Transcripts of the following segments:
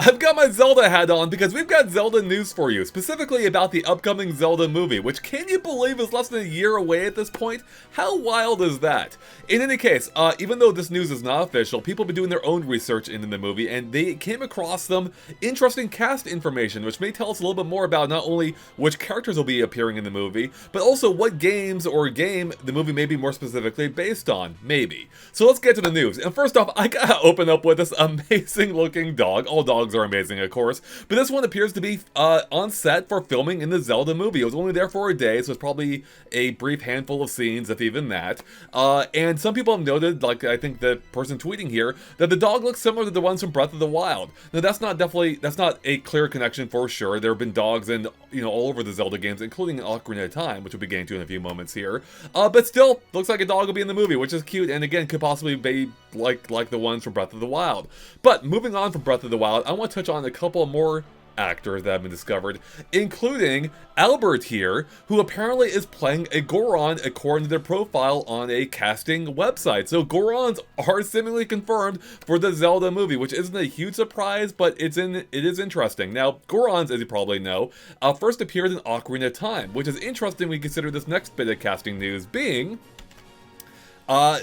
I've got my Zelda hat on because we've got Zelda news for you, specifically about the upcoming Zelda movie, which can you believe is less than a year away at this point? How wild is that? In any case, even though this news is not official, people have been doing their own research into the movie, and they came across some interesting cast information, which may tell us a little bit more about not only which characters will be appearing in the movie, but also what games or game the movie may be more specifically based on, maybe. So let's get to the news. And first off, I gotta open up with this amazing looking dog. All dogs are amazing, of course, but this one appears to be on set for filming in the Zelda movie. It was only there for a day, so it's probably a brief handful of scenes, if even that. And some people have noted, like I think the person tweeting here, that the dog looks similar to the ones from Breath of the Wild. Now that's not a clear connection for sure. There have been dogs in, all over the Zelda games, including Ocarina of Time, which we'll be getting to in a few moments here. But still, looks like a dog will be in the movie, which is cute, and again, could possibly be like the ones from Breath of the Wild. But moving on from Breath of the Wild, I want to touch on a couple more actors that have been discovered, including Albert here, who apparently is playing a Goron according to their profile on a casting website. So Gorons are seemingly confirmed for the Zelda movie, which isn't a huge surprise, but it is interesting. Now, Gorons, as you probably know, first appeared in Ocarina of Time, which is interesting when you consider this next bit of casting news being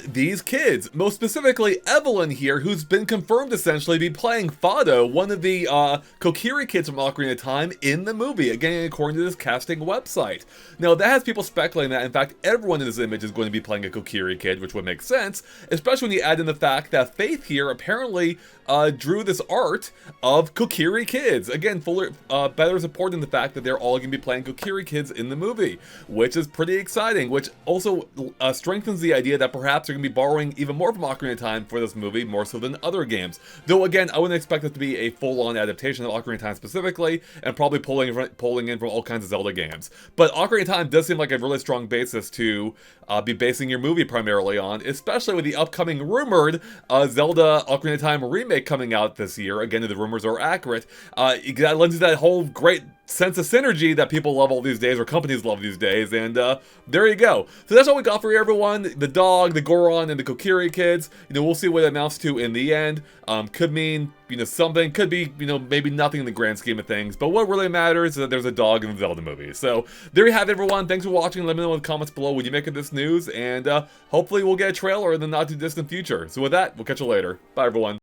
these kids, most specifically Evelyn here, who's been confirmed essentially to be playing Fado, one of the Kokiri kids from Ocarina of Time, in the movie, again according to this casting website. Now that has people speculating that in fact everyone in this image is going to be playing a Kokiri kid, which would make sense, especially when you add in the fact that Faith here apparently drew this art of Kokiri kids. Again, better supporting the fact that they're all going to be playing Kokiri kids in the movie, which is pretty exciting, which also strengthens the idea that perhaps they're going to be borrowing even more from Ocarina of Time for this movie, more so than other games. Though again, I wouldn't expect it to be a full-on adaptation of Ocarina of Time specifically, and probably pulling in from all kinds of Zelda games. But Ocarina of Time does seem like a really strong basis to be basing your movie primarily on, especially with the upcoming rumored Zelda Ocarina of Time remake coming out this year. Again, if the rumors are accurate, that lends to that whole great sense of synergy that people love all these days, or companies love these days, and there you go. So that's all we got for you, everyone. The dog, the Goron, and the Kokiri kids. We'll see what it amounts to in the end. Could mean, something. Could be, maybe nothing in the grand scheme of things. But what really matters is that there's a dog in the Zelda movie. So there you have it, everyone. Thanks for watching. Let me know in the comments below what you make of this news, and hopefully we'll get a trailer in the not too distant future. So with that, we'll catch you later. Bye, everyone.